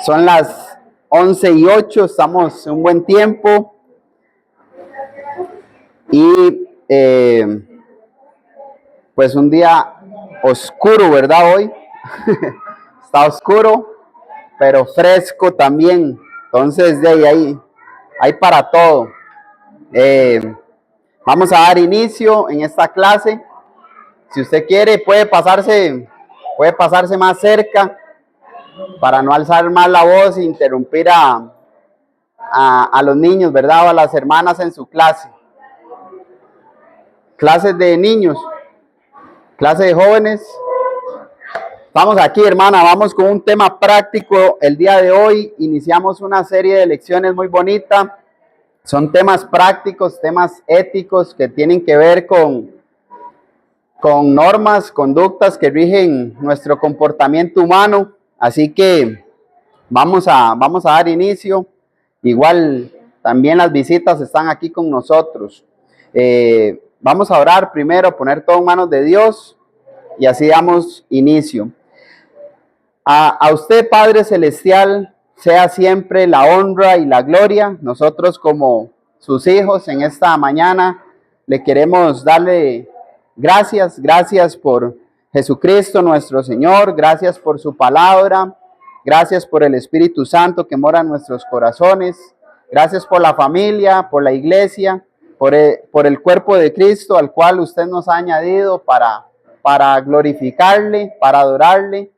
Son las 11:08, estamos en un buen tiempo y pues un día oscuro, ¿verdad? Hoy está oscuro, pero fresco también. Entonces de ahí hay para todo. Vamos a dar inicio en esta clase. Si usted quiere, puede pasarse más cerca para no alzar más la voz e interrumpir a los niños, ¿verdad? O a las hermanas en su clase. Clases de niños, clase de jóvenes. Estamos aquí, hermana, vamos con un tema práctico. El día de hoy iniciamos una serie de lecciones muy bonita. Son temas prácticos, temas éticos que tienen que ver con normas, conductas que rigen nuestro comportamiento humano. Así que vamos a dar inicio. Igual también las visitas están aquí con nosotros. Vamos a orar primero, poner todo en manos de Dios y así damos inicio. A usted, Padre Celestial, sea siempre la honra y la gloria. Nosotros como sus hijos en esta mañana le queremos darle gracias por Jesucristo nuestro Señor, gracias por su palabra, gracias por el Espíritu Santo que mora en nuestros corazones, gracias por la familia, por la iglesia, por el cuerpo de Cristo al cual usted nos ha añadido para glorificarle, para adorarle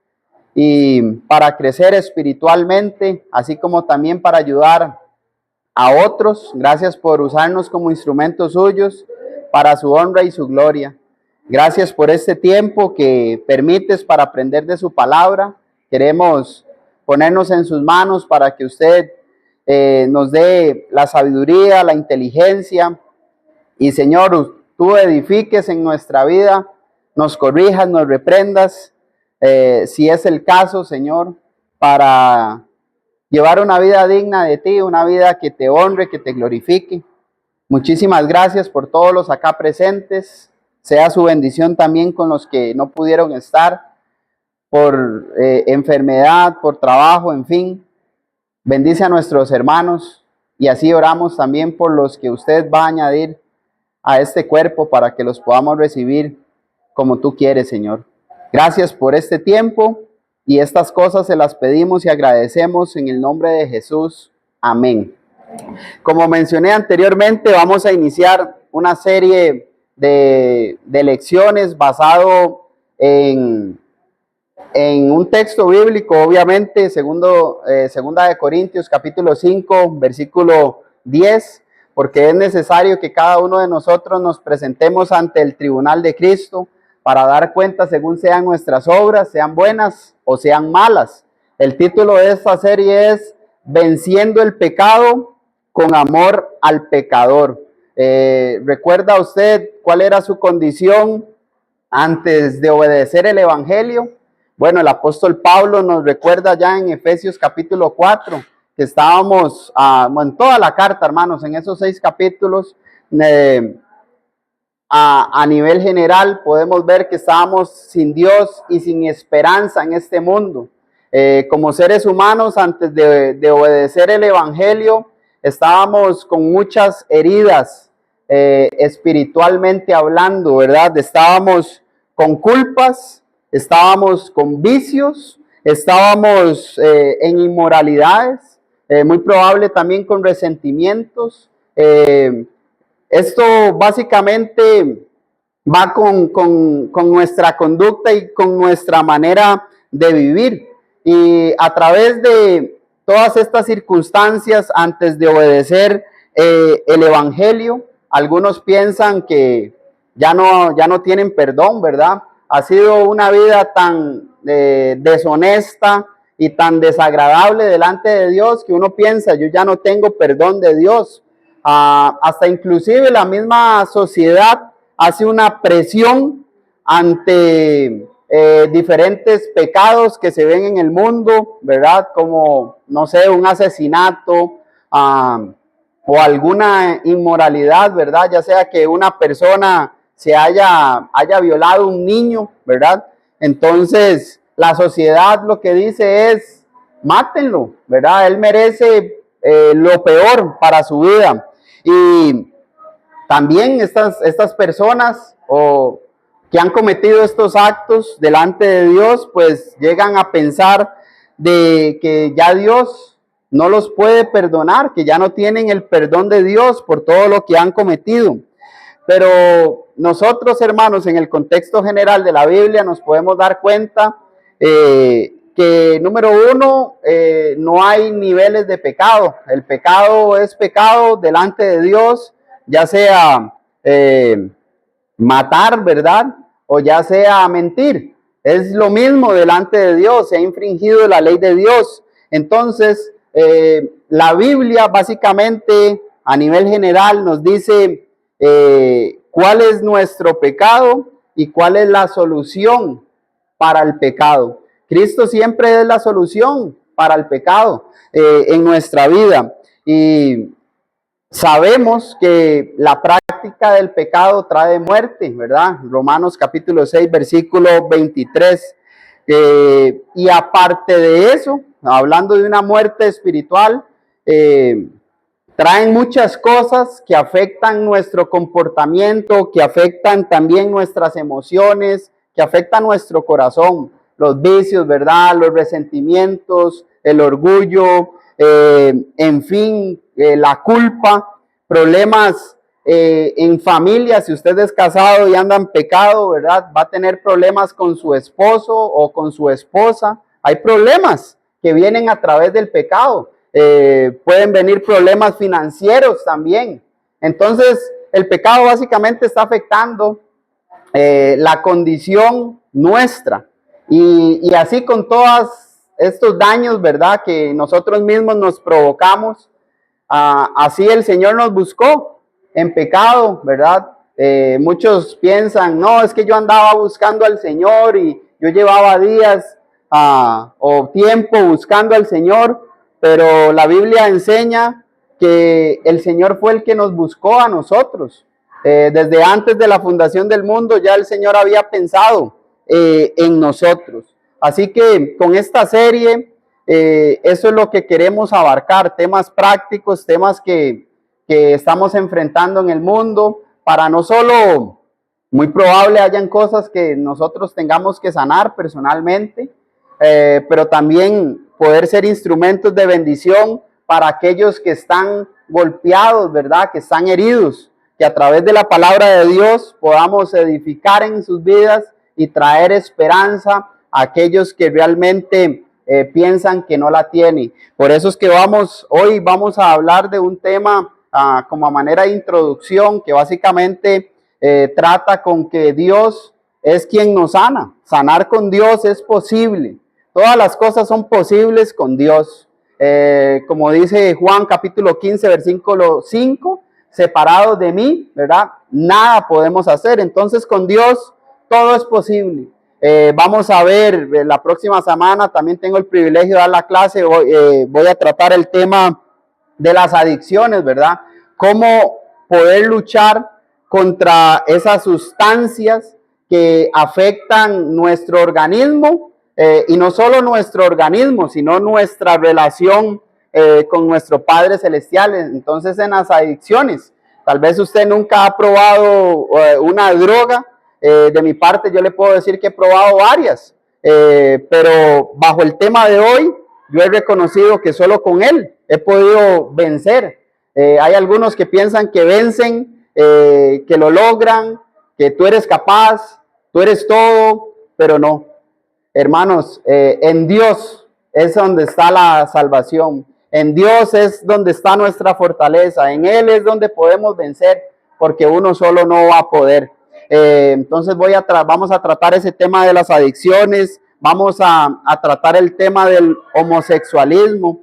y para crecer espiritualmente, así como también para ayudar a otros. Gracias por usarnos como instrumentos suyos para su honra y su gloria. Gracias por este tiempo que permites para aprender de su palabra. Queremos ponernos en sus manos para que usted nos dé la sabiduría, la inteligencia y, Señor, tú edifiques en nuestra vida, nos corrijas, nos reprendas, si es el caso, Señor, para llevar una vida digna de ti, una vida que te honre, que te glorifique. Muchísimas gracias por todos los acá presentes. Sea su bendición también con los que no pudieron estar por enfermedad, por trabajo, en fin. Bendice a nuestros hermanos y así oramos también por los que usted va a añadir a este cuerpo para que los podamos recibir como tú quieres, Señor. Gracias por este tiempo y estas cosas se las pedimos y agradecemos en el nombre de Jesús. Amén. Como mencioné anteriormente, vamos a iniciar una serie de lecciones basado en un texto bíblico, obviamente, segunda de Corintios, capítulo 5, versículo 10, porque es necesario que cada uno de nosotros nos presentemos ante el tribunal de Cristo para dar cuenta según sean nuestras obras, sean buenas o sean malas. El título de esta serie es Venciendo el pecado con amor al pecador. ¿Recuerda usted cuál era su condición antes de obedecer el evangelio? Bueno, el apóstol Pablo nos recuerda ya en Efesios capítulo 4, que estábamos, en toda la carta, hermanos, en esos 6 capítulos, a nivel general podemos ver que estábamos sin Dios y sin esperanza en este mundo. Como seres humanos, antes de obedecer el evangelio, estábamos con muchas heridas, espiritualmente hablando, ¿verdad? Estábamos con culpas, estábamos con vicios, estábamos en inmoralidades, muy probable también con resentimientos. Esto básicamente va con nuestra conducta y con nuestra manera de vivir. Y a través de todas estas circunstancias, antes de obedecer el evangelio, algunos piensan que ya no tienen perdón, ¿verdad? Ha sido una vida tan deshonesta y tan desagradable delante de Dios que uno piensa, yo ya no tengo perdón de Dios. Hasta inclusive la misma sociedad hace una presión ante diferentes pecados que se ven en el mundo, ¿verdad? Como, no sé, un asesinato o alguna inmoralidad, ¿verdad? Ya sea que una persona se haya violado a un niño, ¿verdad? Entonces, la sociedad lo que dice es, mátenlo, ¿verdad? Él merece lo peor para su vida. Y también estas personas que han cometido estos actos delante de Dios, pues llegan a pensar de que ya Dios no los puede perdonar, que ya no tienen el perdón de Dios por todo lo que han cometido. Pero nosotros, hermanos, en el contexto general de la Biblia nos podemos dar cuenta que, número uno, no hay niveles de pecado. El pecado es pecado delante de Dios, ya sea matar, ¿verdad? O ya sea mentir. Es lo mismo delante de Dios, se ha infringido la ley de Dios. Entonces, la Biblia básicamente a nivel general nos dice cuál es nuestro pecado y cuál es la solución para el pecado. Cristo siempre es la solución para el pecado en nuestra vida. Y sabemos que la práctica del pecado trae muerte, ¿verdad? Romanos capítulo 6, versículo 23. Y aparte de eso, hablando de una muerte espiritual, traen muchas cosas que afectan nuestro comportamiento, que afectan también nuestras emociones, que afectan nuestro corazón, los vicios, ¿verdad? Los resentimientos, el orgullo, en fin, la culpa, problemas en familia. Si usted es casado y anda en pecado, ¿verdad? Va a tener problemas con su esposo o con su esposa. Hay problemas que vienen a través del pecado. Pueden venir problemas financieros también. Entonces, el pecado básicamente está afectando la condición nuestra. Y así con todos estos daños, ¿verdad? Que nosotros mismos nos provocamos. Así el Señor nos buscó en pecado, ¿verdad? Muchos piensan, no, es que yo andaba buscando al Señor y yo llevaba días o tiempo buscando al Señor, pero la Biblia enseña que el Señor fue el que nos buscó a nosotros. Desde antes de la fundación del mundo ya el Señor había pensado en nosotros. Así que con esta serie, eso es lo que queremos abarcar, temas prácticos, temas que estamos enfrentando en el mundo, para no solo, muy probable hayan cosas que nosotros tengamos que sanar personalmente, pero también poder ser instrumentos de bendición para aquellos que están golpeados, ¿verdad? Que están heridos, que a través de la palabra de Dios podamos edificar en sus vidas y traer esperanza a aquellos que realmente piensan que no la tienen. Por eso es que hoy vamos a hablar de un tema como a manera de introducción, que básicamente trata con que Dios es quien nos sana. Sanar con Dios es posible. Todas las cosas son posibles con Dios. Como dice Juan capítulo 15, versículo 5, separados de mí, ¿verdad? Nada podemos hacer. Entonces con Dios todo es posible. Vamos a ver, la próxima semana también tengo el privilegio de dar la clase. Voy a tratar el tema de las adicciones, ¿verdad? Cómo poder luchar contra esas sustancias que afectan nuestro organismo, y no solo nuestro organismo, sino nuestra relación con nuestro Padre Celestial. Entonces, en las adicciones, tal vez usted nunca ha probado una droga. De mi parte, yo le puedo decir que he probado varias, pero bajo el tema de hoy, yo he reconocido que solo con Él he podido vencer. Hay algunos que piensan que vencen, que lo logran, que tú eres capaz, tú eres todo, pero no. Hermanos, en Dios es donde está la salvación. En Dios es donde está nuestra fortaleza. En Él es donde podemos vencer, porque uno solo no va a poder. Entonces vamos a tratar ese tema de las adicciones. Vamos a tratar el tema del homosexualismo.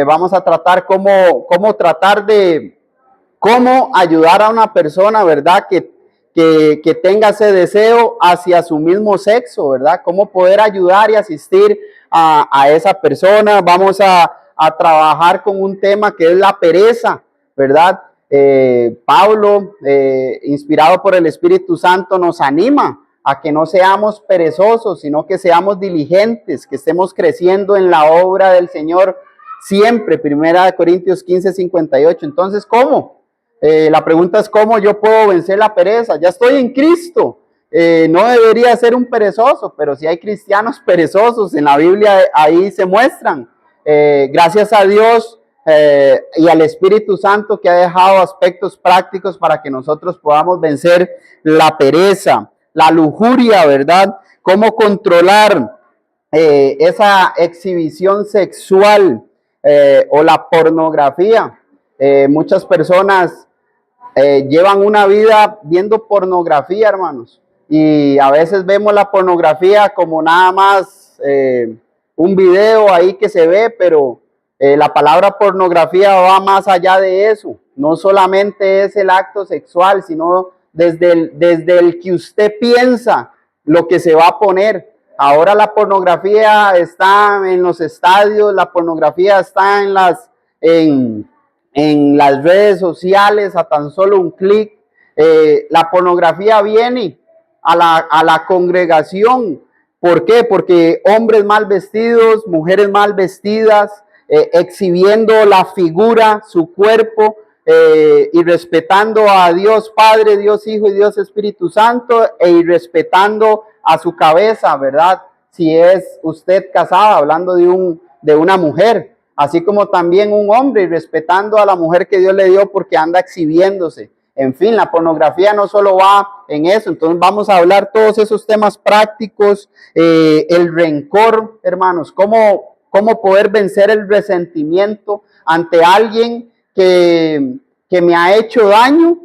Vamos a tratar cómo tratar de cómo ayudar a una persona, ¿verdad? Que tenga ese deseo hacia su mismo sexo, ¿verdad? Cómo poder ayudar y asistir a esa persona. Vamos a trabajar con un tema que es la pereza, ¿verdad? Pablo, inspirado por el Espíritu Santo, nos anima a que no seamos perezosos, sino que seamos diligentes, que estemos creciendo en la obra del Señor siempre. 1 Corintios 15:58. Entonces, ¿cómo? La pregunta es ¿cómo yo puedo vencer la pereza? Ya estoy en Cristo. No debería ser un perezoso, pero si hay cristianos perezosos en la Biblia, ahí se muestran. Gracias a Dios y al Espíritu Santo que ha dejado aspectos prácticos para que nosotros podamos vencer la pereza, la lujuria, ¿verdad? Cómo controlar esa exhibición sexual o la pornografía. Muchas personas llevan una vida viendo pornografía, hermanos, y a veces vemos la pornografía como nada más un video ahí que se ve, pero la palabra pornografía va más allá de eso. No solamente es el acto sexual, sino desde el que usted piensa lo que se va a poner. Ahora la pornografía está en los estadios, la pornografía está en las redes sociales a tan solo un clic. La pornografía viene a la congregación. ¿Por qué? Porque hombres mal vestidos, mujeres mal vestidas, exhibiendo la figura, su cuerpo, y respetando a Dios Padre, Dios Hijo y Dios Espíritu Santo, y respetando a su cabeza, ¿verdad? Si es usted casada, hablando de una mujer, así como también un hombre, y respetando a la mujer que Dios le dio porque anda exhibiéndose. En fin, la pornografía no solo va en eso. Entonces vamos a hablar todos esos temas prácticos, el rencor, hermanos, cómo poder vencer el resentimiento ante alguien que me ha hecho daño.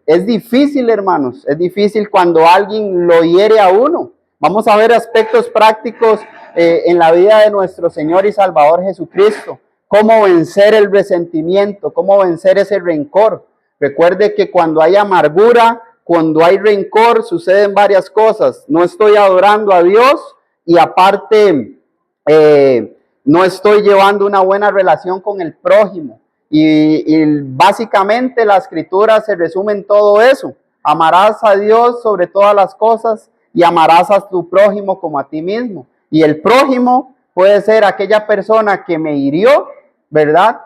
Es difícil, hermanos, es difícil cuando alguien lo hiere a uno. Vamos a ver aspectos prácticos en la vida de nuestro Señor y Salvador Jesucristo. Cómo vencer el resentimiento, cómo vencer ese rencor. Recuerde que cuando hay amargura, cuando hay rencor, suceden varias cosas. No estoy adorando a Dios y aparte no estoy llevando una buena relación con el prójimo. Y básicamente la escritura se resume en todo eso. Amarás a Dios sobre todas las cosas y amarás a tu prójimo como a ti mismo. Y el prójimo puede ser aquella persona que me hirió, ¿verdad?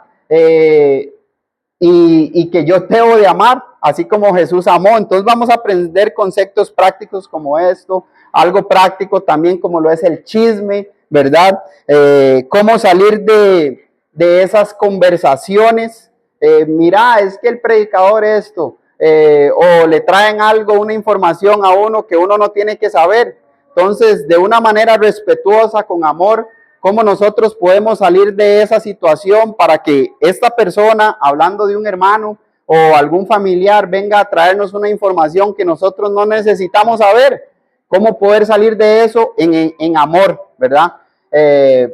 Y que yo debo de amar, así como Jesús amó. Entonces vamos a aprender conceptos prácticos como esto, algo práctico también como lo es el chisme, ¿verdad? Cómo salir de esas conversaciones. Mira, es que el predicador esto, o le traen algo, una información a uno que uno no tiene que saber. Entonces, de una manera respetuosa, con amor, cómo nosotros podemos salir de esa situación para que esta persona, hablando de un hermano o algún familiar, venga a traernos una información que nosotros no necesitamos saber. Cómo poder salir de eso en amor, ¿verdad?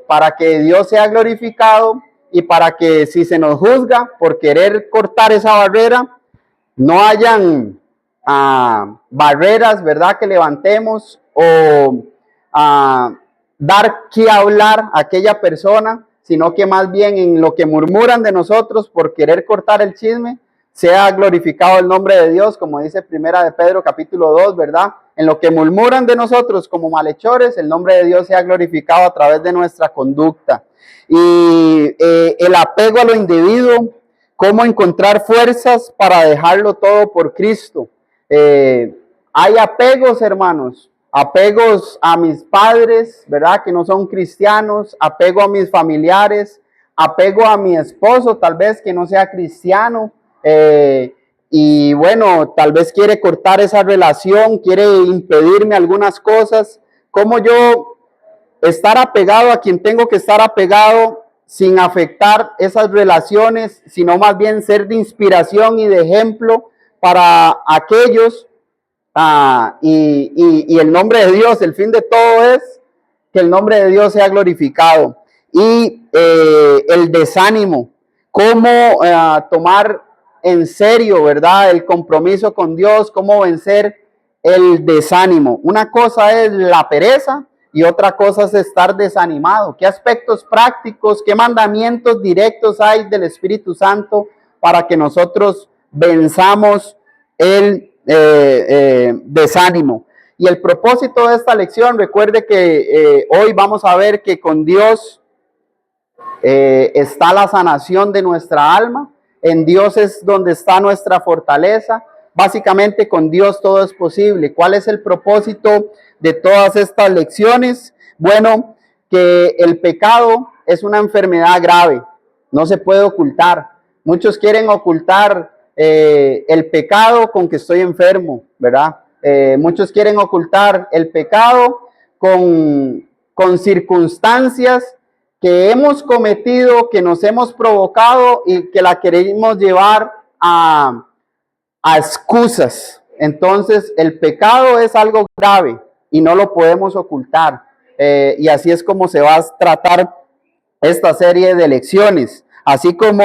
Para que Dios sea glorificado y para que si se nos juzga por querer cortar esa barrera, no hayan barreras, ¿verdad? Que levantemos o dar que hablar a aquella persona, sino que más bien en lo que murmuran de nosotros por querer cortar el chisme, sea glorificado el nombre de Dios, como dice Primera de Pedro capítulo 2, ¿verdad? En lo que murmuran de nosotros como malhechores, el nombre de Dios sea glorificado a través de nuestra conducta. Y el apego a lo individuo, cómo encontrar fuerzas para dejarlo todo por Cristo. Hay apegos, hermanos, apegos a mis padres, ¿verdad? Que no son cristianos, apego a mis familiares, apego a mi esposo, tal vez que no sea cristiano, y bueno, tal vez quiere cortar esa relación, quiere impedirme algunas cosas. ¿Cómo yo estar apegado a quien tengo que estar apegado sin afectar esas relaciones, sino más bien ser de inspiración y de ejemplo para aquellos? Y el nombre de Dios, el fin de todo es que el nombre de Dios sea glorificado. Y el desánimo, cómo tomar en serio, ¿verdad? El compromiso con Dios, cómo vencer el desánimo. Una cosa es la pereza y otra cosa es estar desanimado. ¿Qué aspectos prácticos, qué mandamientos directos hay del Espíritu Santo para que nosotros venzamos el desánimo. Y el propósito de esta lección, recuerde que hoy vamos a ver que con Dios está la sanación de nuestra alma. En Dios es donde está nuestra fortaleza. Básicamente con Dios todo es posible. ¿Cuál es el propósito de todas estas lecciones? Bueno, que el pecado es una enfermedad grave, no se puede ocultar. Muchos quieren ocultar el pecado con que estoy enfermo, ¿verdad? Muchos quieren ocultar el pecado con circunstancias que hemos cometido, que nos hemos provocado y que la queremos llevar a excusas. Entonces, el pecado es algo grave y no lo podemos ocultar. Y así es como se va a tratar esta serie de lecciones. Así como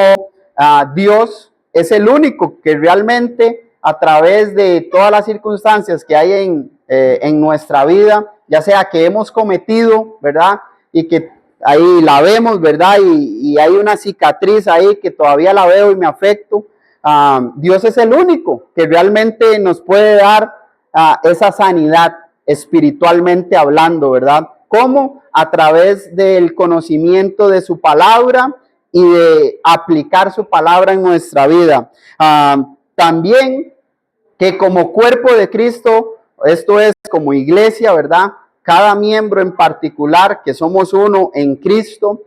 Dios es el único que realmente a través de todas las circunstancias que hay en nuestra vida, ya sea que hemos cometido, ¿verdad? Y que ahí la vemos, ¿verdad? Y hay una cicatriz ahí que todavía la veo y me afecto. Dios es el único que realmente nos puede dar esa sanidad espiritualmente hablando, ¿verdad? ¿Cómo? A través del conocimiento de su palabra y de aplicar su palabra en nuestra vida. También que como cuerpo de Cristo, esto es como iglesia, ¿verdad? Cada miembro en particular, que somos uno en Cristo,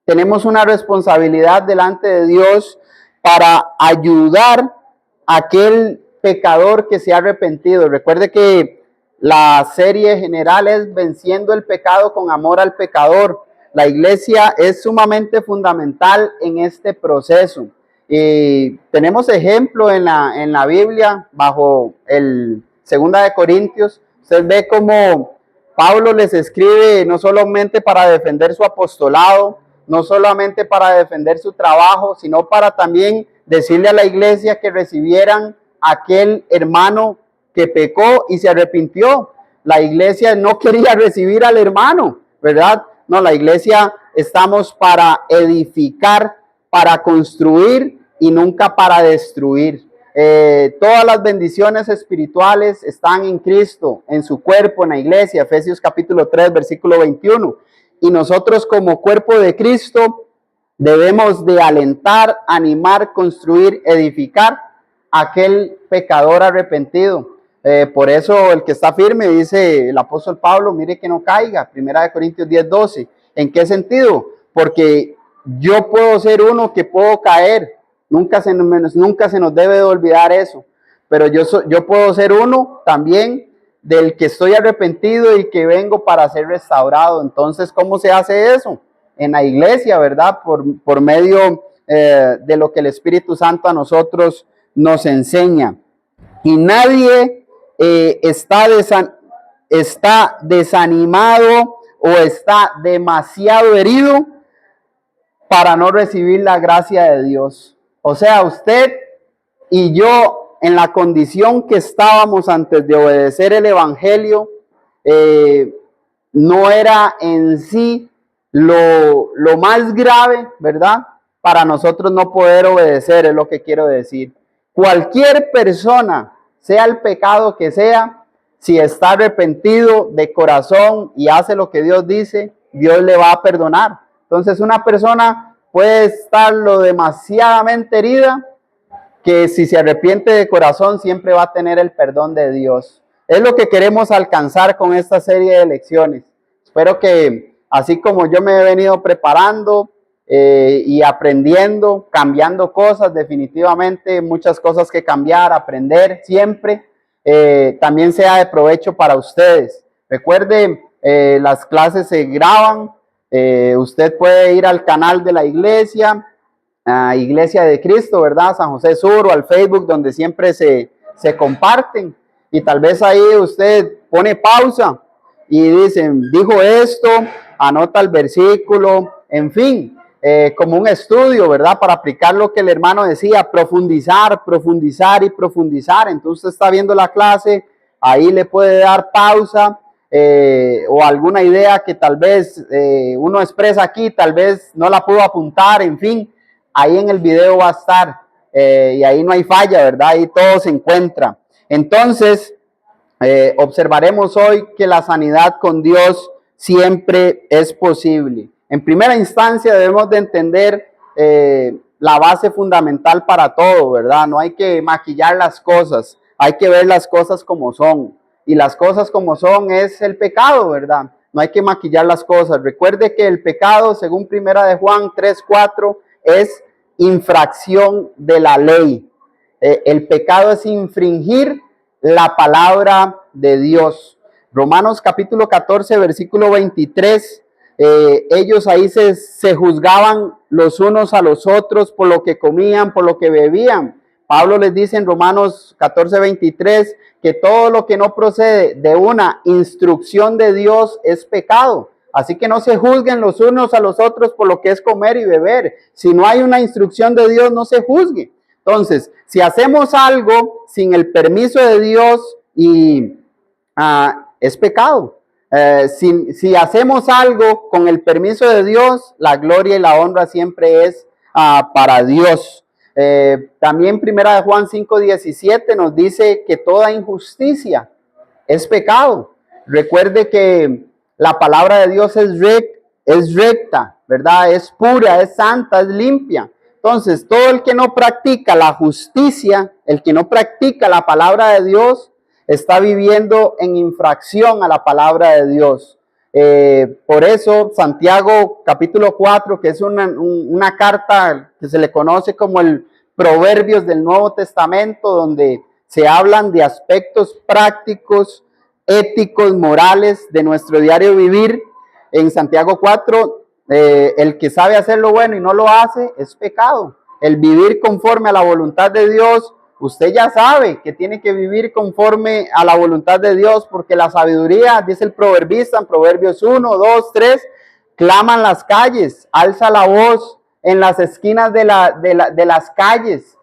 tenemos una responsabilidad delante de Dios para ayudar a aquel pecador que se ha arrepentido. Recuerde que la serie general es Venciendo el pecado con amor al pecador. La iglesia es sumamente fundamental en este proceso. Y tenemos ejemplo en la Biblia, bajo el 2 de Corintios. Usted ve cómo Pablo les escribe no solamente para defender su apostolado, no solamente para defender su trabajo, sino para también decirle a la iglesia que recibieran a aquel hermano que pecó y se arrepintió. La iglesia no quería recibir al hermano, ¿verdad? No, la iglesia estamos para edificar, para construir y nunca para destruir. Todas las bendiciones espirituales están en Cristo, en su cuerpo, en la iglesia. Efesios capítulo 3, versículo 21. Y nosotros como cuerpo de Cristo debemos de alentar, animar, construir, edificar a aquel pecador arrepentido. Por eso el que está firme, dice el apóstol Pablo, mire que no caiga. 1 Corintios 10, 12. ¿En qué sentido? Porque yo puedo ser uno que puedo caer. Nunca se nos debe de olvidar eso. Pero yo puedo ser uno también del que estoy arrepentido y que vengo para ser restaurado. Entonces, ¿cómo se hace eso? En la iglesia, ¿verdad? Por medio de lo que el Espíritu Santo a nosotros nos enseña. Y nadie está desanimado o está demasiado herido para no recibir la gracia de Dios. O sea, usted y yo, en la condición que estábamos antes de obedecer el Evangelio, no era en sí lo más grave, ¿verdad? Para nosotros no poder obedecer, es lo que quiero decir. Cualquier persona, sea el pecado que sea, si está arrepentido de corazón y hace lo que Dios dice, Dios le va a perdonar. Entonces una persona puede estar lo demasiadamente herida, que si se arrepiente de corazón siempre va a tener el perdón de Dios. Es lo que queremos alcanzar con esta serie de lecciones. Espero que así como yo me he venido preparando y aprendiendo, cambiando cosas, definitivamente muchas cosas que cambiar, aprender siempre, también sea de provecho para ustedes. Recuerden, las clases se graban, usted puede ir al canal de la iglesia, Iglesia de Cristo, ¿verdad? San José Sur, o al Facebook, donde siempre se comparten. Y tal vez ahí usted pone pausa y dice, dijo esto, anota el versículo, en fin, como un estudio, ¿verdad? Para aplicar lo que el hermano decía, profundizar, profundizar y profundizar. Entonces está viendo la clase, ahí le puede dar pausa, o alguna idea que tal vez uno expresa aquí, tal vez no la pudo apuntar, en fin. Ahí en el video va a estar. y ahí no hay falla, ¿verdad? Ahí todo se encuentra. Entonces, observaremos hoy que la sanidad con Dios siempre es posible. En primera instancia debemos de entender la base fundamental para todo, ¿verdad? No hay que maquillar las cosas, hay que ver las cosas como son. Y las cosas como son es el pecado, ¿verdad? No hay que maquillar las cosas. Recuerde que el pecado, según primera de Juan 3:4, es infracción de la ley. El pecado es infringir la palabra de Dios. Romanos capítulo 14, versículo 23, ellos ahí se juzgaban los unos a los otros por lo que comían, por lo que bebían. Pablo les dice en Romanos 14, 23, que todo lo que no procede de una instrucción de Dios es pecado. Así que no se juzguen los unos a los otros por lo que es comer y beber. Si no hay una instrucción de Dios, no se juzgue. Entonces, si hacemos algo sin el permiso de Dios es pecado. Si hacemos algo con el permiso de Dios, la gloria y la honra siempre es para Dios. También primera de Juan 5:17 nos dice que toda injusticia es pecado. Recuerde que la palabra de Dios es recta, ¿verdad? Es pura, es santa, es limpia. Entonces, todo el que no practica la justicia, el que no practica la palabra de Dios, está viviendo en infracción a la palabra de Dios. Por eso, Santiago capítulo 4, que es una carta que se le conoce como el Proverbios del Nuevo Testamento, donde se hablan de aspectos prácticos, éticos, morales de nuestro diario vivir. En Santiago 4, el que sabe hacer lo bueno y no lo hace es pecado. El vivir conforme a la voluntad de Dios, usted ya sabe que tiene que vivir conforme a la voluntad de Dios, porque la sabiduría, dice el proverbista en Proverbios 1, 2, 3, claman las calles, alza la voz en las esquinas de las calles.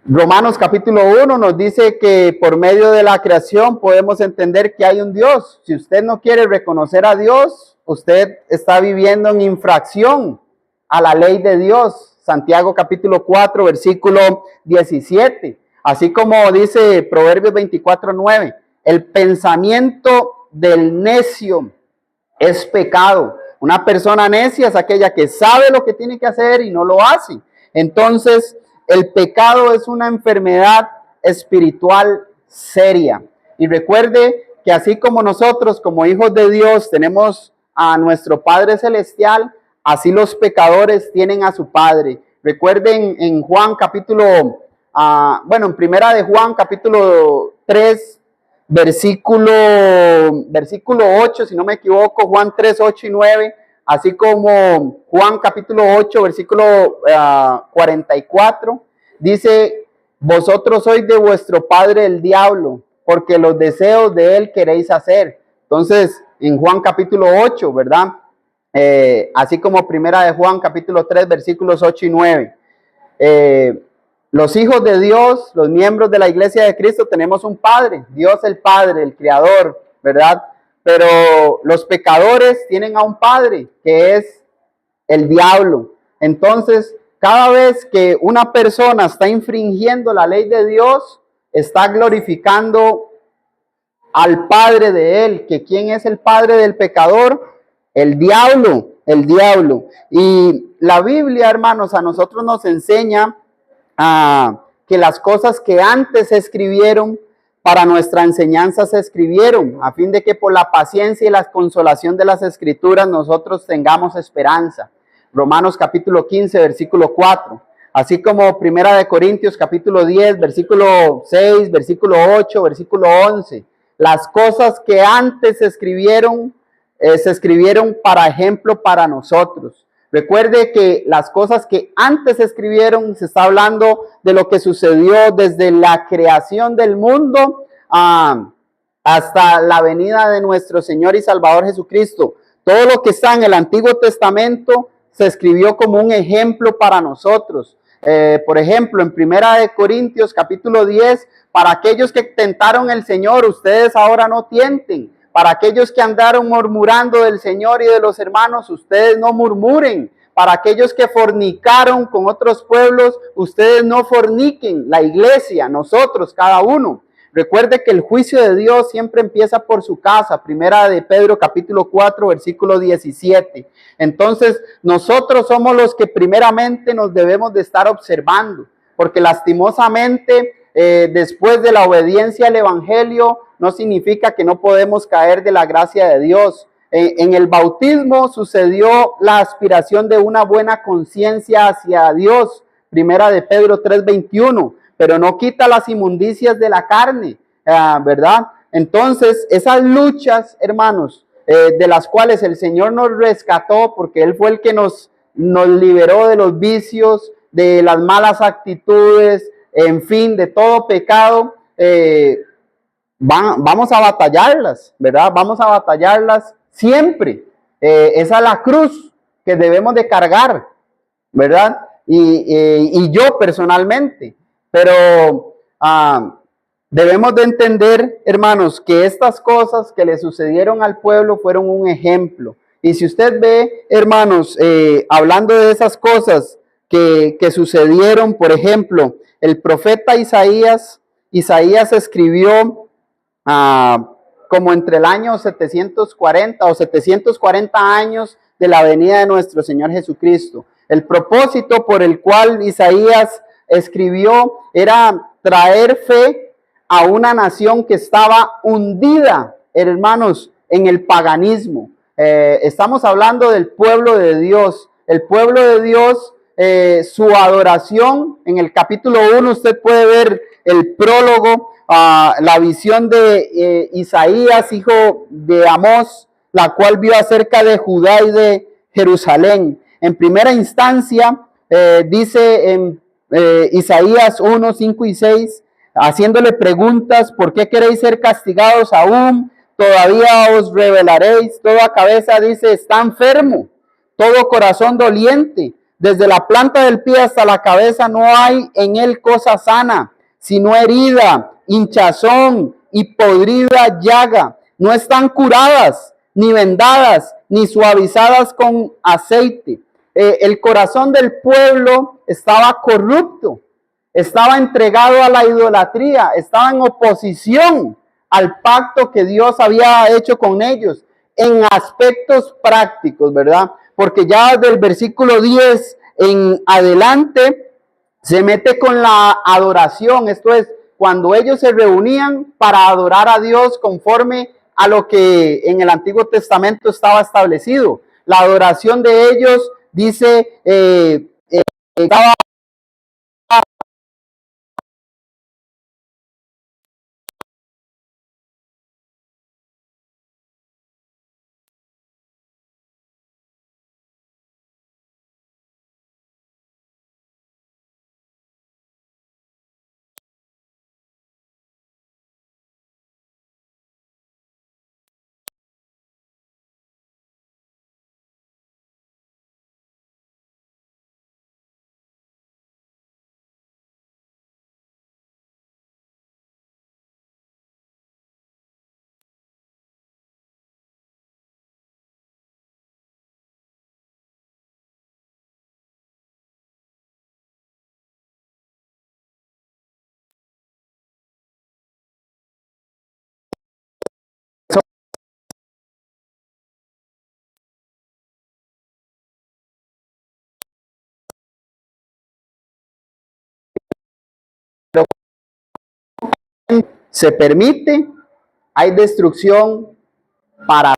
Romanos capítulo 1 nos dice que por medio de la creación podemos entender que hay un Dios. Si usted no quiere reconocer a Dios, usted está viviendo en infracción a la ley de Dios. Santiago capítulo 4, versículo 17. Así como dice Proverbios 24:9, el pensamiento del necio es pecado. Una persona necia es aquella que sabe lo que tiene que hacer y no lo hace. Entonces, el pecado es una enfermedad espiritual seria. Y recuerde que así como nosotros, como hijos de Dios, tenemos a nuestro Padre Celestial, así los pecadores tienen a su Padre. Recuerden en Juan capítulo, en primera de Juan capítulo 3, versículo 8, si no me equivoco, Juan 3, 8 y 9, así como Juan capítulo 8, versículo 44, dice, vosotros sois de vuestro padre el diablo, porque los deseos de él queréis hacer. Entonces, en Juan capítulo 8, ¿verdad? Así como primera de Juan capítulo 3, versículos 8 y 9. Los hijos de Dios, los miembros de la iglesia de Cristo, tenemos un Padre, Dios el Padre, el Creador, ¿verdad? Pero los pecadores tienen a un padre, que es el diablo. Entonces, cada vez que una persona está infringiendo la ley de Dios, está glorificando al padre de él, que ¿quién es el padre del pecador? El diablo, el diablo. Y la Biblia, hermanos, a nosotros nos enseña que las cosas que antes se escribieron, para nuestra enseñanza se escribieron, a fin de que por la paciencia y la consolación de las escrituras nosotros tengamos esperanza. Romanos capítulo 15, versículo 4. Así como Primera de Corintios capítulo 10, versículo 6, versículo 8, versículo 11. Las cosas que antes se escribieron para ejemplo para nosotros. Recuerde que las cosas que antes se escribieron, se está hablando de lo que sucedió desde la creación del mundo hasta la venida de nuestro Señor y Salvador Jesucristo. Todo lo que está en el Antiguo Testamento se escribió como un ejemplo para nosotros. Por ejemplo, en Primera de Corintios capítulo 10, para aquellos que tentaron el Señor, ustedes ahora no tienten. Para aquellos que andaron murmurando del Señor y de los hermanos, ustedes no murmuren. para aquellos que fornicaron con otros pueblos, ustedes no forniquen, la iglesia, nosotros, cada uno. Recuerde que el juicio de Dios siempre empieza por su casa. Primera de Pedro capítulo 4 versículo 17. Entonces nosotros somos los que primeramente nos debemos de estar observando, porque lastimosamente después de la obediencia al evangelio no significa que no podemos caer de la gracia de Dios. En el bautismo sucedió la aspiración de una buena conciencia hacia Dios. Primera de Pedro 3:21. Pero no quita las inmundicias de la carne, ¿verdad? Entonces, esas luchas, hermanos, de las cuales el Señor nos rescató, porque Él fue el que nos liberó de los vicios, de las malas actitudes, en fin, de todo pecado, vamos a batallarlas, ¿verdad? Vamos a batallarlas siempre. Esa es la cruz que debemos de cargar, ¿verdad? Y yo personalmente. Pero debemos de entender, hermanos, que estas cosas que le sucedieron al pueblo fueron un ejemplo. Y si usted ve, hermanos, hablando de esas cosas que sucedieron, por ejemplo, el profeta Isaías escribió como entre el año 740 o 740 años de la venida de nuestro Señor Jesucristo. El propósito por el cual Isaías escribió era traer fe a una nación que estaba hundida, hermanos, en el paganismo. Estamos hablando del pueblo de Dios. El pueblo de Dios, su adoración, en el capítulo 1 usted puede ver el prólogo, la visión de Isaías, hijo de Amós, la cual vio acerca de Judá y de Jerusalén. En primera instancia, dice en Isaías 1, 5 y 6, haciéndole preguntas: ¿por qué queréis ser castigados aún? Todavía os rebelaréis. Toda cabeza, dice, está enfermo, todo corazón doliente. Desde la planta del pie hasta la cabeza no hay en él cosa sana, sino herida, hinchazón y podrida llaga. No están curadas, ni vendadas, ni suavizadas con aceite. El corazón del pueblo estaba corrupto, estaba entregado a la idolatría, estaba en oposición al pacto que Dios había hecho con ellos en aspectos prácticos, ¿verdad? Porque ya del versículo 10 en adelante se mete con la adoración. Esto es, cuando ellos se reunían para adorar a Dios conforme a lo que en el Antiguo Testamento estaba establecido. La adoración de ellos, dice, estaba se permite, hay destrucción para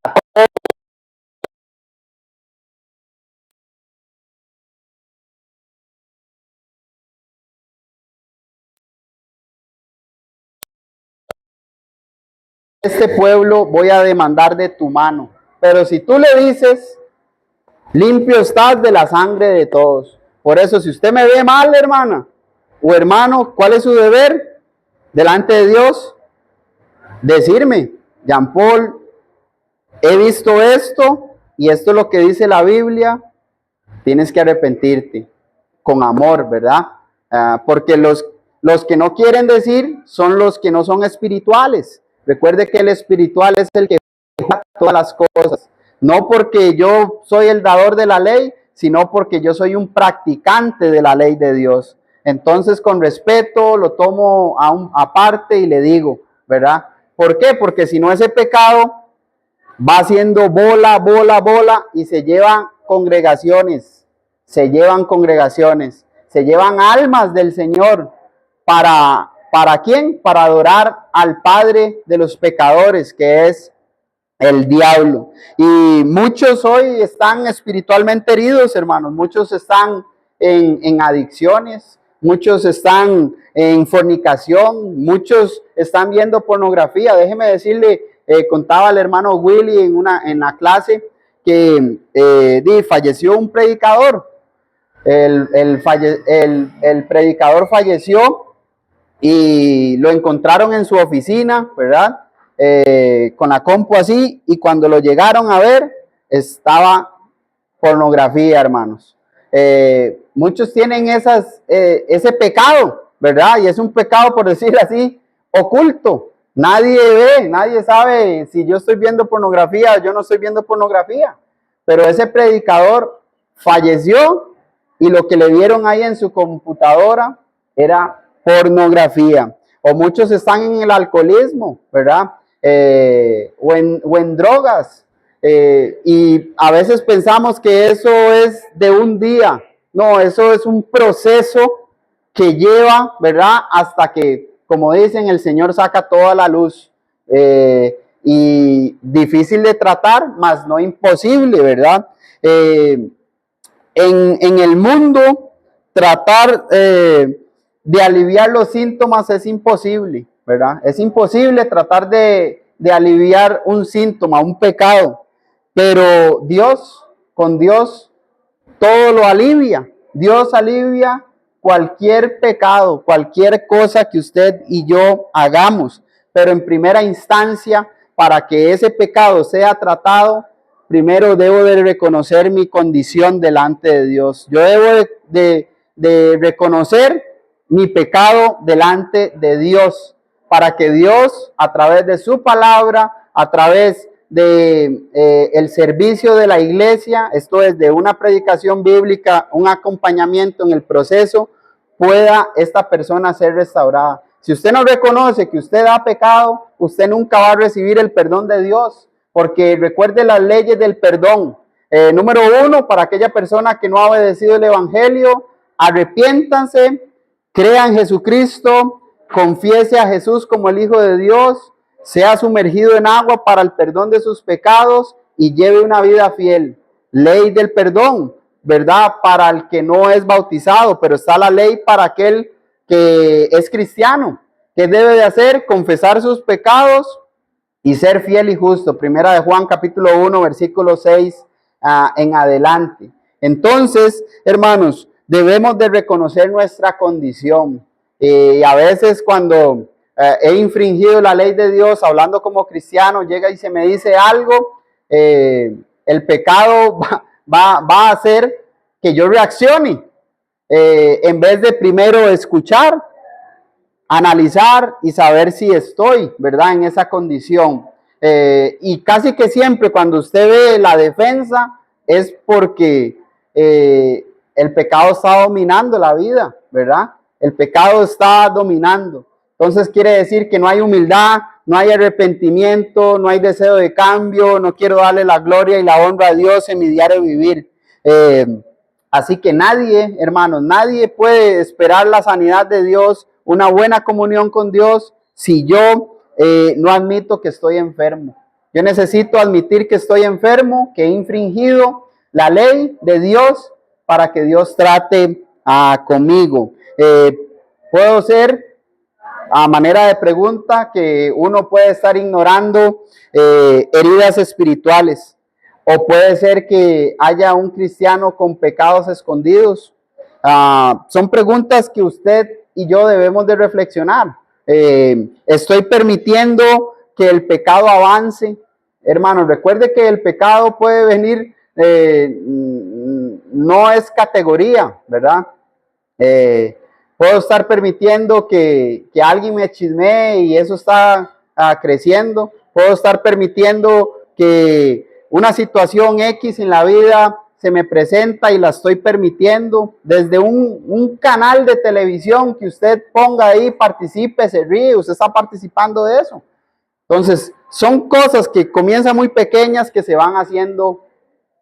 este pueblo. Voy a demandar de tu mano. Pero si tú le dices, limpio estás de la sangre de todos. Por eso, si usted me ve mal, hermana o hermano, ¿cuál es su deber delante de Dios? Decirme: Jean Paul, he visto esto y esto es lo que dice la Biblia. Tienes que arrepentirte con amor, ¿verdad? Porque los que no quieren decir son los que no son espirituales. Recuerde que el espiritual es el que juzga todas las cosas. No porque yo soy el dador de la ley, sino porque yo soy un practicante de la ley de Dios. Entonces, con respeto, lo tomo aparte y le digo, ¿verdad? ¿Por qué? Porque si no, ese pecado va haciendo bola, bola, bola y se llevan congregaciones, se llevan almas del Señor. ¿Para quién? Para adorar al padre de los pecadores, que es el diablo. Y muchos hoy están espiritualmente heridos, hermanos. Muchos están en adicciones, muchos están en fornicación, muchos están viendo pornografía. Déjeme decirle, contaba el hermano Willy en la clase que falleció un predicador. El predicador falleció y lo encontraron en su oficina, ¿verdad? Con la compu así, y cuando lo llegaron a ver, estaba pornografía, hermanos. Muchos tienen ese pecado, ¿verdad? Y es un pecado, por decir así, oculto. Nadie ve, nadie sabe si yo estoy viendo pornografía o yo no estoy viendo pornografía. Pero ese predicador falleció y lo que le vieron ahí en su computadora era pornografía. O muchos están en el alcoholismo, ¿verdad? O en drogas. Y a veces pensamos que eso es de un día. No, eso es un proceso que lleva, ¿verdad? Hasta que, como dicen, el Señor saca toda la luz. Y difícil de tratar, mas no imposible, ¿verdad? En el mundo, tratar de aliviar los síntomas es imposible, ¿verdad? Es imposible tratar de aliviar un síntoma, un pecado, pero Dios, con Dios, todo lo alivia. Dios alivia cualquier pecado, cualquier cosa que usted y yo hagamos, pero en primera instancia, para que ese pecado sea tratado, primero debo de reconocer mi condición delante de Dios. Yo debo de reconocer mi pecado delante de Dios, para que Dios, a través de su palabra, a través de el servicio de la iglesia, esto es de una predicación bíblica, un acompañamiento en el proceso, pueda esta persona ser restaurada. Si usted no reconoce que usted ha pecado, usted nunca va a recibir el perdón de Dios, porque recuerde las leyes del perdón. Número 1, para aquella persona que no ha obedecido el evangelio, arrepiéntanse, crea en Jesucristo, confiese a Jesús como el Hijo de Dios, sea sumergido en agua para el perdón de sus pecados y lleve una vida fiel. Ley del perdón, ¿verdad? Para el que no es bautizado, pero está la ley para aquel que es cristiano. ¿Qué debe de hacer? Confesar sus pecados y ser fiel y justo. Primera de Juan capítulo 1, versículo 6 en adelante. Entonces, hermanos, debemos de reconocer nuestra condición. Y a veces cuando he infringido la ley de Dios, hablando como cristiano, llega y se me dice algo, el pecado va a hacer que yo reaccione. En vez de primero escuchar, analizar y saber si estoy, ¿verdad?, en esa condición. Y casi que siempre cuando usted ve la defensa es porque el pecado está dominando la vida, ¿verdad? El pecado está dominando. Entonces quiere decir que no hay humildad, no hay arrepentimiento, no hay deseo de cambio, no quiero darle la gloria y la honra a Dios en mi diario vivir. Así que nadie, hermanos, nadie puede esperar la sanidad de Dios, una buena comunión con Dios, si yo no admito que estoy enfermo. Yo necesito admitir que estoy enfermo, que he infringido la ley de Dios para que Dios trate conmigo. Puedo ser, a manera de pregunta, que uno puede estar ignorando heridas espirituales. O puede ser que haya un cristiano con pecados escondidos. Son preguntas que usted y yo debemos de reflexionar. ¿Estoy permitiendo que el pecado avance? Hermanos, recuerde que el pecado puede venir, no es categoría, ¿verdad? Puedo estar permitiendo que alguien me chismee y eso está creciendo. Puedo estar permitiendo que una situación X en la vida se me presenta y la estoy permitiendo, desde un canal de televisión que usted ponga ahí, participe, se ríe, usted está participando de eso. Entonces, son cosas que comienzan muy pequeñas que se van haciendo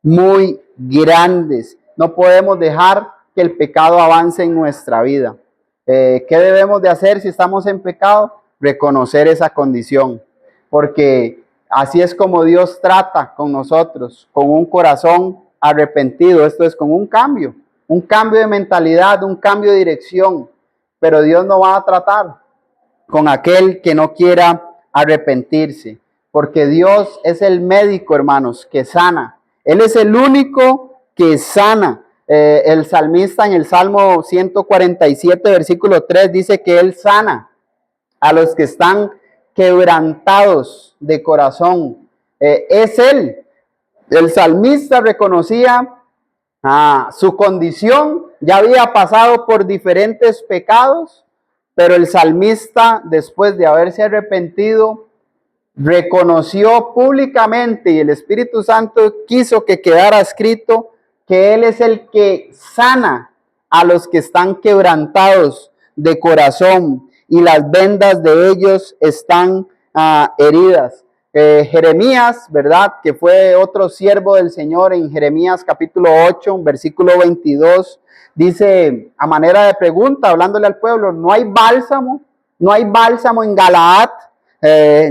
muy grandes. No podemos dejar que el pecado avance en nuestra vida. ¿Qué debemos de hacer si estamos en pecado? Reconocer esa condición, porque así es como Dios trata con nosotros, con un corazón arrepentido. Esto es con un cambio de mentalidad, un cambio de dirección. Pero Dios no va a tratar con aquel que no quiera arrepentirse, porque Dios es el médico, hermanos, que sana. Él es el único que sana. El salmista en el Salmo 147, versículo 3, dice que Él sana a los que están quebrantados de corazón. Es Él. El salmista reconocía su condición, ya había pasado por diferentes pecados, pero el salmista, después de haberse arrepentido, reconoció públicamente, y el Espíritu Santo quiso que quedara escrito, que Él es el que sana a los que están quebrantados de corazón y las vendas de ellos están heridas. Jeremías, ¿verdad? Que fue otro siervo del Señor, en Jeremías capítulo 8, versículo 22, dice a manera de pregunta, hablándole al pueblo: no hay bálsamo en Galaad,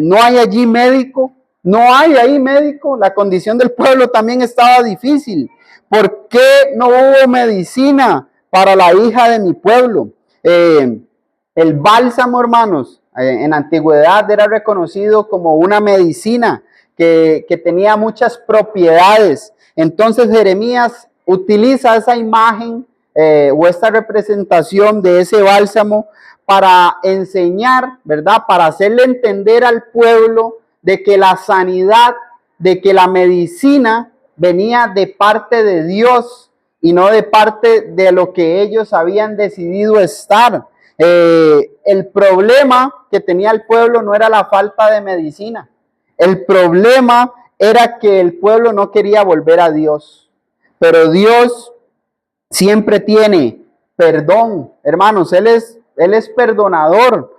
no hay allí médico, no hay ahí médico. La condición del pueblo también estaba difícil. ¿Por qué no hubo medicina para la hija de mi pueblo? El bálsamo, hermanos, en la antigüedad era reconocido como una medicina que tenía muchas propiedades. Entonces Jeremías utiliza esa imagen o esta representación de ese bálsamo para enseñar, ¿verdad? Para hacerle entender al pueblo de que la sanidad, de que la medicina venía de parte de Dios y no de parte de lo que ellos habían decidido estar. El problema que tenía el pueblo no era la falta de medicina. El problema era que el pueblo no quería volver a Dios. Pero Dios siempre tiene perdón, hermanos. Él es perdonador.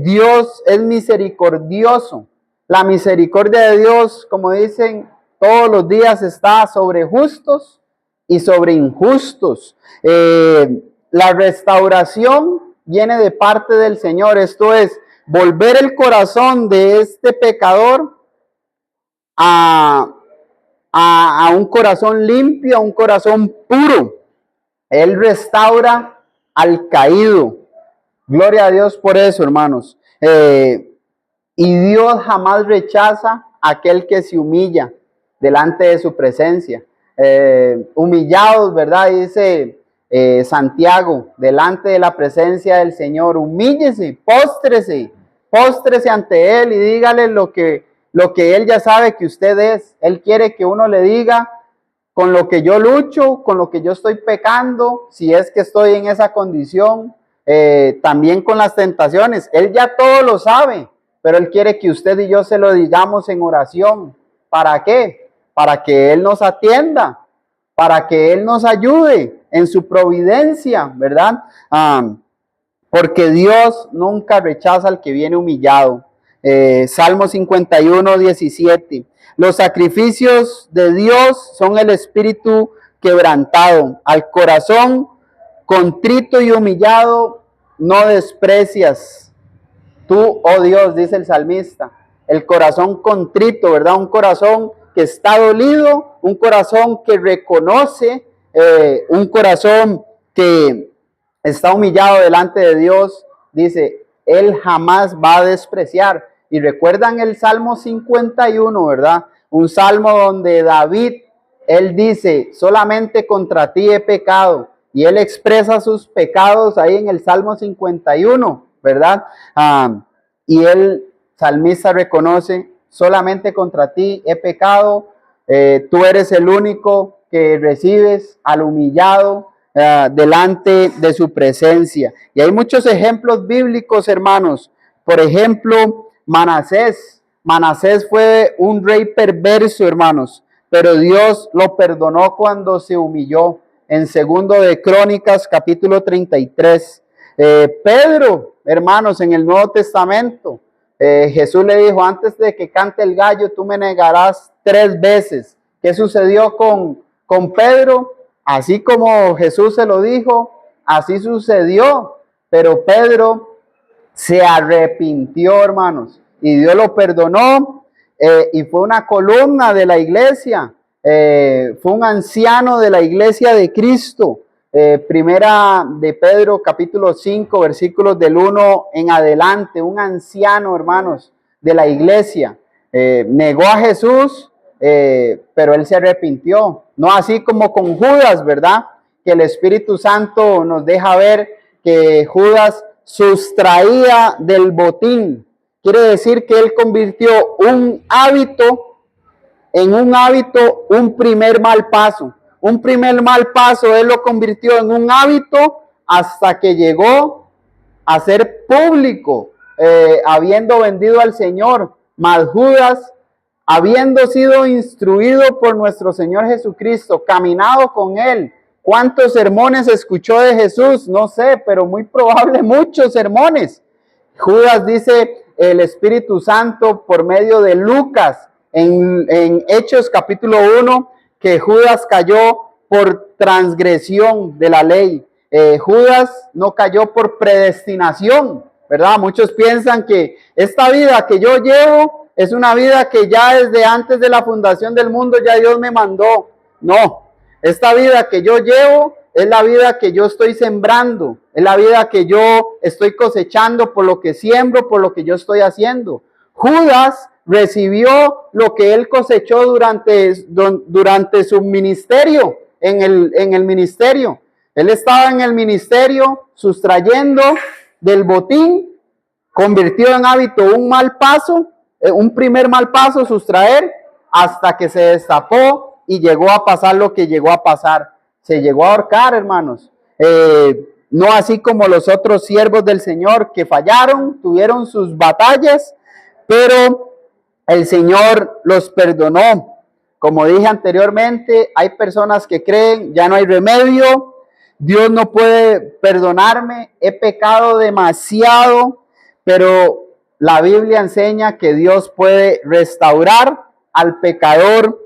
Dios es misericordioso. La misericordia de Dios, como dicen, todos los días está sobre justos y sobre injustos. La restauración viene de parte del Señor. Esto es, volver el corazón de este pecador a un corazón limpio, a un corazón puro. Él restaura al caído. Gloria a Dios por eso, hermanos. Y Dios jamás rechaza a aquel que se humilla delante de su presencia. Humillados, ¿verdad? Dice Santiago, delante de la presencia del Señor, humíllese, póstrese ante Él y dígale lo que Él ya sabe que usted es. Él quiere que uno le diga: con lo que yo lucho, con lo que yo estoy pecando, si es que estoy en esa condición, también con las tentaciones. Él ya todo lo sabe, pero Él quiere que usted y yo se lo digamos en oración. ¿Para qué? Para que Él nos atienda, para que Él nos ayude en su providencia, ¿verdad? Porque Dios nunca rechaza al que viene humillado. Salmo 51, 17. Los sacrificios de Dios son el espíritu quebrantado. Al corazón contrito y humillado no desprecias. Tú, oh Dios, dice el salmista, el corazón contrito, ¿verdad? Un corazón que está dolido, un corazón que reconoce, un corazón que está humillado delante de Dios, dice, Él jamás va a despreciar. Y recuerdan el Salmo 51, ¿verdad? Un salmo donde David, él dice: solamente contra ti he pecado. Y él expresa sus pecados ahí en el Salmo 51, ¿verdad? Y el salmista reconoce: solamente contra ti he pecado. Tú eres el único que recibes al humillado delante de su presencia. Y hay muchos ejemplos bíblicos, hermanos. Por ejemplo, Manasés fue un rey perverso, hermanos, pero Dios lo perdonó cuando se humilló. En segundo de Crónicas, capítulo 33. Pedro, hermanos, en el Nuevo Testamento, Jesús le dijo, antes de que cante el gallo, tú me negarás 3 veces. ¿Qué sucedió con Pedro? Así como Jesús se lo dijo, así sucedió. Pero Pedro se arrepintió, hermanos, y Dios lo perdonó, y fue una columna de la iglesia, fue un anciano de la iglesia de Cristo. Primera de Pedro, capítulo 5, versículos del 1 en adelante, un anciano, hermanos, de la iglesia. Negó a Jesús, pero él se arrepintió. No así como con Judas, ¿verdad? Que el Espíritu Santo nos deja ver que Judas sustraía del botín. Quiere decir que él convirtió un hábito en un hábito, un primer mal paso. Un primer mal paso él lo convirtió en un hábito hasta que llegó a ser público, habiendo vendido al Señor. Mas Judas, habiendo sido instruido por nuestro Señor Jesucristo, caminado con él. ¿Cuántos sermones escuchó de Jesús? No sé, pero muy probable muchos sermones. Judas, dice el Espíritu Santo por medio de Lucas en Hechos capítulo 1, que Judas cayó por transgresión de la ley. Judas no cayó por predestinación, ¿verdad? Muchos piensan que esta vida que yo llevo es una vida que ya desde antes de la fundación del mundo ya Dios me mandó. No, esta vida que yo llevo es la vida que yo estoy sembrando, es la vida que yo estoy cosechando por lo que siembro, por lo que yo estoy haciendo. Judas recibió lo que él cosechó durante su ministerio, en el ministerio. Él estaba en el ministerio sustrayendo del botín, convirtió en hábito un mal paso, un primer mal paso, sustraer, hasta que se destapó y llegó a pasar lo que llegó a pasar. Se llegó a ahorcar, hermanos. No así como los otros siervos del Señor que fallaron, tuvieron sus batallas, pero el Señor los perdonó. Como dije anteriormente, hay personas que creen, ya no hay remedio, Dios no puede perdonarme, he pecado demasiado, pero la Biblia enseña que Dios puede restaurar al pecador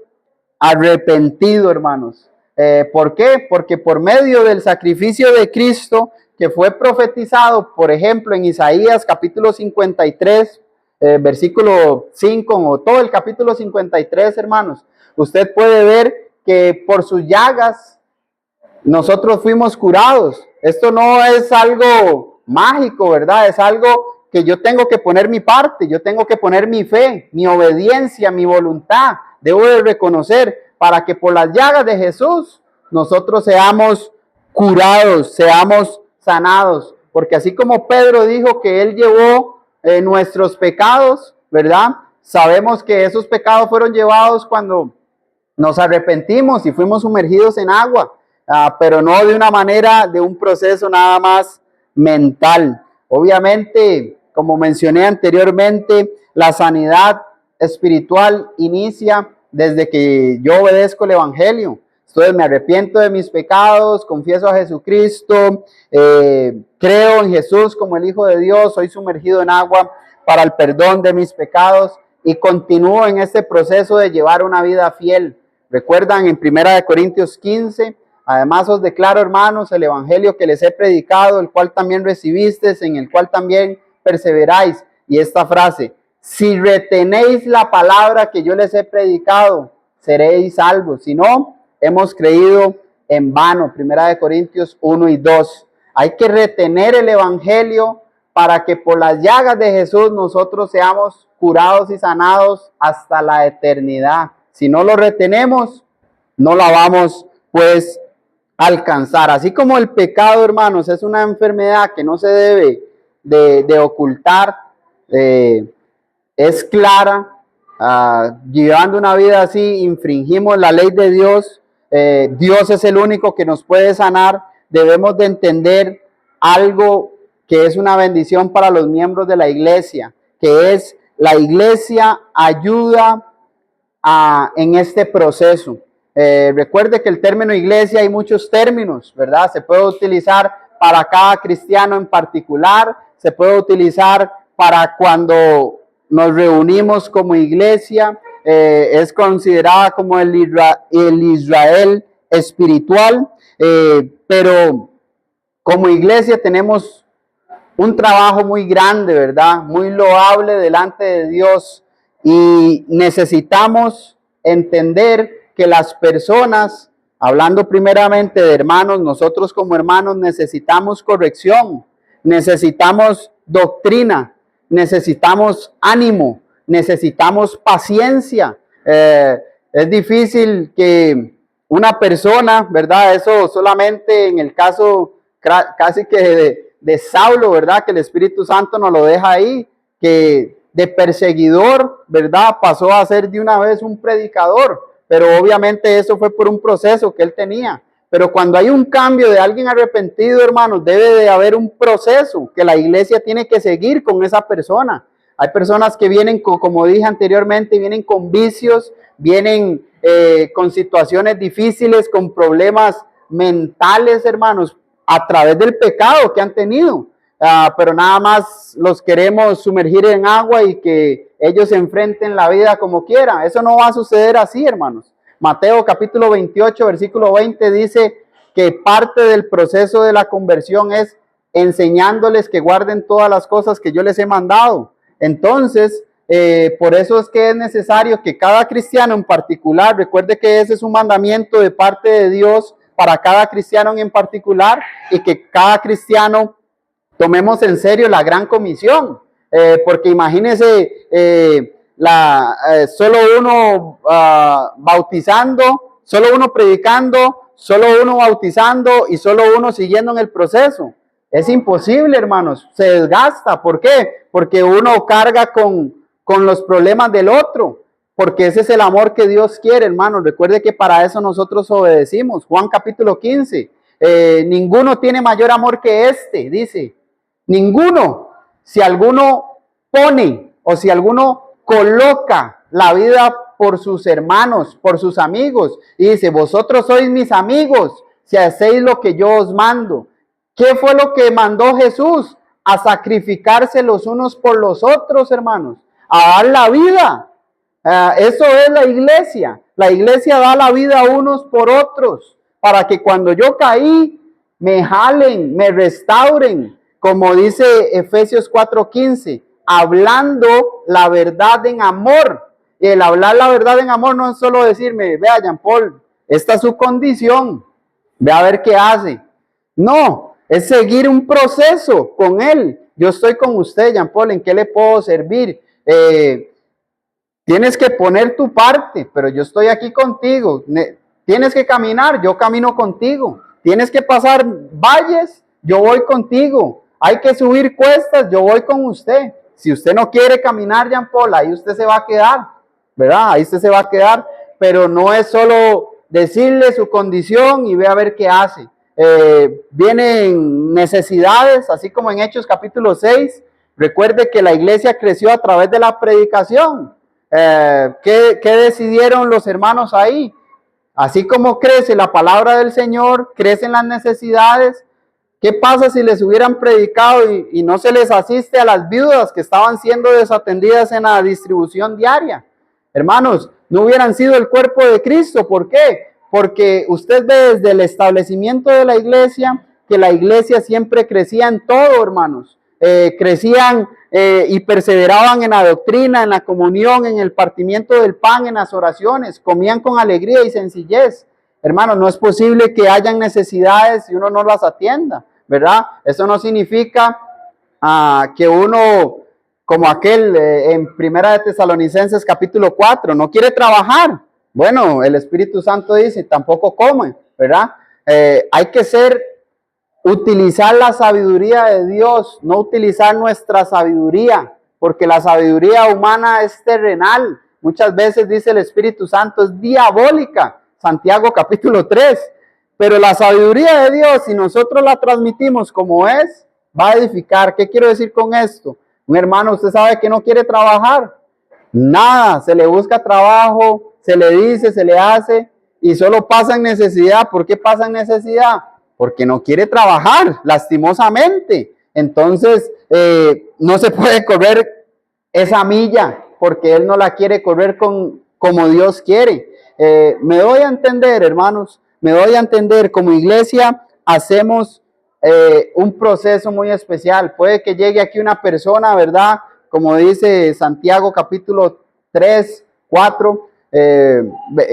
arrepentido, hermanos. ¿Por qué? Porque por medio del sacrificio de Cristo, que fue profetizado, por ejemplo, en Isaías capítulo 53, versículo 5, o todo el capítulo 53, hermanos, usted puede ver que por sus llagas nosotros fuimos curados. Esto no es algo mágico, ¿verdad? Es algo que yo tengo que poner mi parte, yo tengo que poner mi fe, mi obediencia, mi voluntad. Debo de reconocer para que por las llagas de Jesús nosotros seamos curados, seamos sanados. Porque así como Pedro dijo que él llevó nuestros pecados, ¿verdad? Sabemos que esos pecados fueron llevados cuando nos arrepentimos y fuimos sumergidos en agua. Pero no de una manera, de un proceso nada más mental. Obviamente, como mencioné anteriormente, la sanidad espiritual inicia desde que yo obedezco el Evangelio. Entonces me arrepiento de mis pecados, confieso a Jesucristo, creo en Jesús como el Hijo de Dios, soy sumergido en agua para el perdón de mis pecados y continúo en este proceso de llevar una vida fiel. Recuerdan en 1 Corintios 15, además os declaro, hermanos, el evangelio que les he predicado, el cual también recibisteis, en el cual también perseveráis. Y esta frase, si retenéis la palabra que yo les he predicado, seréis salvos. Si no, hemos creído en vano. 1 Corintios 1 y 2. Hay que retener el evangelio para que por las llagas de Jesús nosotros seamos curados y sanados hasta la eternidad. Si no lo retenemos, no la vamos pues alcanzar. Así como el pecado, hermanos, es una enfermedad que no se debe de ocultar, es clara, llevando una vida así, infringimos la ley de Dios. Dios es el único que nos puede sanar. Debemos de entender algo que es una bendición para los miembros de la iglesia, que es la iglesia ayuda en este proceso. Recuerde que el término iglesia hay muchos términos, ¿verdad? Se puede utilizar para cada cristiano en particular, se puede utilizar para cuando nos reunimos como iglesia, es considerada como el Israel espiritual, pero como iglesia tenemos un trabajo muy grande, ¿verdad? Muy loable delante de Dios, y necesitamos entender que las personas, hablando primeramente de hermanos, nosotros como hermanos necesitamos corrección, necesitamos doctrina, necesitamos ánimo, necesitamos paciencia. Es difícil que una persona, ¿verdad? Eso solamente en el caso casi que de Saulo, ¿verdad? Que el Espíritu Santo nos lo deja ahí, que de perseguidor, ¿verdad? Pasó a ser de una vez un predicador, pero obviamente eso fue por un proceso que él tenía. Pero cuando hay un cambio de alguien arrepentido, hermanos, debe de haber un proceso que la iglesia tiene que seguir con esa persona. Hay personas que vienen, como dije anteriormente, vienen con vicios, vienen con situaciones difíciles, con problemas mentales, hermanos, a través del pecado que han tenido. Pero nada más los queremos sumergir en agua y que ellos se enfrenten la vida como quieran. Eso no va a suceder así, hermanos. Mateo capítulo 28, versículo 20 dice que parte del proceso de la conversión es enseñándoles que guarden todas las cosas que yo les he mandado. Entonces, por eso es que es necesario que cada cristiano en particular, recuerde que ese es un mandamiento de parte de Dios para cada cristiano en particular, y que cada cristiano tomemos en serio la gran comisión, porque imagínense solo uno bautizando, solo uno predicando, solo uno bautizando y solo uno siguiendo en el proceso. Es imposible, hermanos, se desgasta. ¿Por qué? Porque uno carga con los problemas del otro, porque ese es el amor que Dios quiere, hermanos. Recuerde que para eso nosotros obedecimos. Juan capítulo 15, ninguno tiene mayor amor que este, dice. Ninguno. Si alguno pone o si alguno coloca la vida por sus hermanos, por sus amigos, y dice, vosotros sois mis amigos si hacéis lo que yo os mando. ¿Qué fue lo que mandó Jesús? A sacrificarse los unos por los otros, hermanos, a dar la vida. Eso es la iglesia. La iglesia da la vida unos por otros, para que cuando yo caí, me jalen, me restauren, como dice Efesios 4:15, hablando la verdad en amor. Y el hablar la verdad en amor no es solo decirme, vea, Jean Paul, esta es su condición, ve a ver qué hace. No, es seguir un proceso con él. Yo estoy con usted, Jean Paul, ¿en qué le puedo servir? Tienes que poner tu parte, pero yo estoy aquí contigo. Tienes que caminar, yo camino contigo. Tienes que pasar valles, yo voy contigo. Hay que subir cuestas, yo voy con usted. Si usted no quiere caminar, Jean Paul, ahí usted se va a quedar, ¿verdad? Ahí usted se va a quedar, pero no es solo decirle su condición y ve a ver qué hace. Vienen necesidades, así como en Hechos capítulo 6. Recuerde que la iglesia creció a través de la predicación. ¿Qué decidieron los hermanos ahí? Así como crece la palabra del Señor, crecen las necesidades. ¿Qué pasa si les hubieran predicado y no se les asiste a las viudas que estaban siendo desatendidas en la distribución diaria? Hermanos, no hubieran sido el cuerpo de Cristo. ¿Por qué? Porque usted ve desde el establecimiento de la iglesia que la iglesia siempre crecía en todo, hermanos. Crecían y perseveraban en la doctrina, en la comunión, en el partimiento del pan, en las oraciones. Comían con alegría y sencillez. Hermanos, no es posible que hayan necesidades y uno no las atienda, ¿verdad? Eso no significa que uno, como aquel en Primera de Tesalonicenses capítulo 4, no quiere trabajar. Bueno, el Espíritu Santo dice, tampoco come, ¿verdad? Hay que utilizar la sabiduría de Dios, no utilizar nuestra sabiduría, porque la sabiduría humana es terrenal. Muchas veces dice el Espíritu Santo, es diabólica. Santiago capítulo 3. Pero la sabiduría de Dios, si nosotros la transmitimos como es, va a edificar. ¿Qué quiero decir con esto? Un hermano, usted sabe que no quiere trabajar. Nada, se le busca trabajo, se le dice, se le hace y solo pasan necesidad. ¿Por qué pasan necesidad? Porque no quiere trabajar, lastimosamente. Entonces, no se puede correr esa milla porque él no la quiere correr como Dios quiere. Me doy a entender, hermanos, me doy a entender, como iglesia hacemos un proceso muy especial. Puede que llegue aquí una persona, ¿verdad? Como dice Santiago capítulo 3, 4,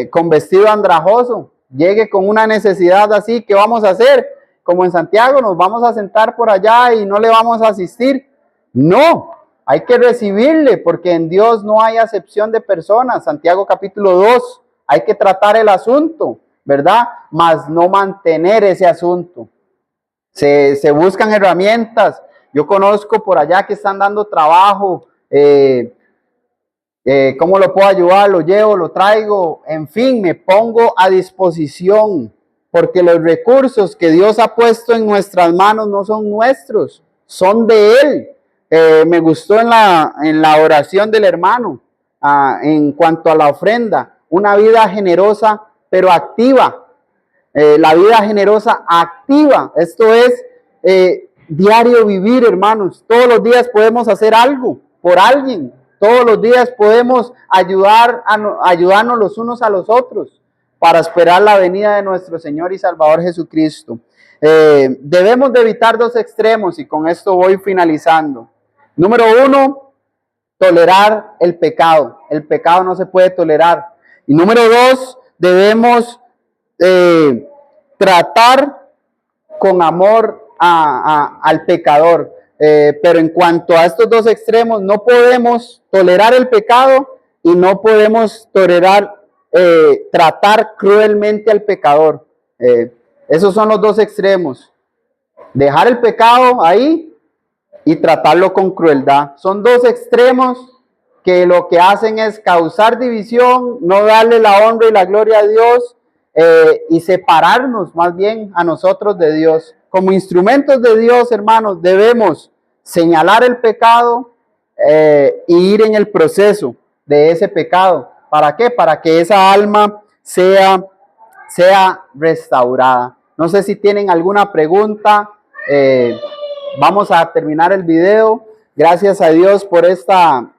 con vestido andrajoso, llegue con una necesidad así, ¿qué vamos a hacer? Como en Santiago, nos vamos a sentar por allá y no le vamos a asistir. No, hay que recibirle, porque en Dios no hay acepción de personas. Santiago capítulo 2, hay que tratar el asunto, ¿verdad? Mas no mantener ese asunto. Se buscan herramientas. Yo conozco por allá que están dando trabajo. ¿Cómo lo puedo ayudar? Lo llevo, lo traigo. En fin, me pongo a disposición. Porque los recursos que Dios ha puesto en nuestras manos no son nuestros, son de Él. Me gustó en la oración del hermano en cuanto a la ofrenda. Una vida generosa, pero activa. La vida generosa activa. Esto es diario vivir, hermanos. Todos los días podemos hacer algo por alguien. Todos los días podemos ayudarnos los unos a los otros para esperar la venida de nuestro Señor y Salvador Jesucristo. Debemos de evitar dos extremos y con esto voy finalizando. Número 1, tolerar el pecado. El pecado no se puede tolerar. Y número 2, debemos tratar con amor al pecador. Pero en cuanto a estos dos extremos, no podemos tolerar el pecado y no podemos tratar cruelmente al pecador. Esos son los dos extremos. Dejar el pecado ahí y tratarlo con crueldad. Son dos extremos que lo que hacen es causar división, no darle la honra y la gloria a Dios y separarnos más bien a nosotros de Dios. Como instrumentos de Dios, hermanos, debemos señalar el pecado e ir en el proceso de ese pecado. ¿Para qué? Para que esa alma sea restaurada. No sé si tienen alguna pregunta. Vamos a terminar el video. Gracias a Dios por esta